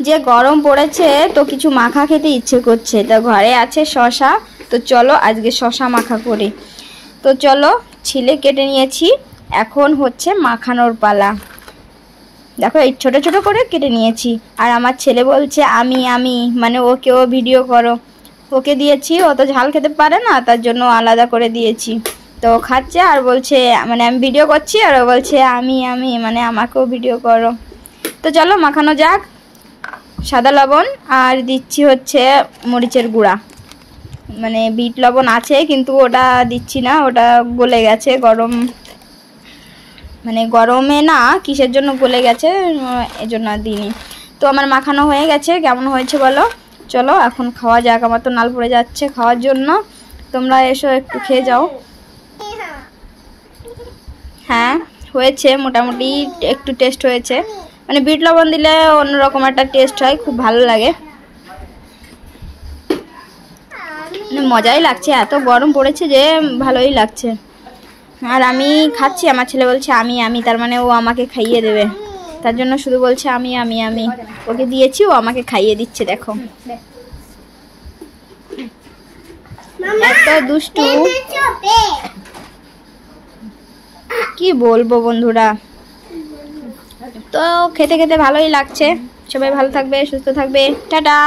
যে গরম পড়েছে তো কিছু মাখা খেতে ইচ্ছে করছে, তো ঘরে আছে শশা, তো চলো আজকে শশা মাখা করি। তো চলো ছিলে কেটে নিয়েছি, এখন হচ্ছে মাখানোর পালা। দেখো এই ছোট ছোট করে কেটে নিয়েছি। আর আমার ছেলে বলছে আমি মানে ওকেও ভিডিও করো। ওকে দিয়েছি, ও তো ঝাল খেতে পারে না, তার জন্য আলাদা করে দিয়েছি। তো খাচ্ছে আর বলছে মানে আমি ভিডিও করছি, আর ও বলছে আমি মানে আমাকেও ভিডিও করো। তো চলো মাখানো যাক। সাদা লবণ আর দিচ্ছি হচ্ছে মরিচের গুঁড়া, মানে বিট লবণ আছে কিন্তু ওটা দিচ্ছি না, ওটা গলে গেছে গরম, মানে গরমে না কিসের জন্য গলে গেছে এজন্য দিইনি। তো আমার মাখানো হয়ে গেছে, কেমন হয়েছে বলো। চলো এখন খাওয়া যাক, আমার তো নাল পড়ে যাচ্ছে খাওয়ার জন্য, তোমরা এসো একটু খেয়ে যাও। হ্যাঁ হয়েছে মোটামুটি, একটু টেস্ট হয়েছে, মানে বিট লবণ দিলে অন্যরকম একটা টেস্ট হয়, খুব ভালো লাগে, মানে মজাই লাগছে, এত গরম পড়েছে যে ভালোই লাগছে। আর আমি খাচ্ছি, আমার ছেলে বলছে আমি তার মানে ও আমাকে খাইয়ে দেবে, তার জন্য শুধু বলছে আমি ওকে দিয়েছি, ও আমাকে খাইয়ে দিচ্ছে। দেখো এত দুষ্টু, কি বলবো বন্ধুরা। তো খেতে খেতে ভালোই লাগছে। সবাই ভালো থাকবে, সুস্থ থাকবে, টাটা।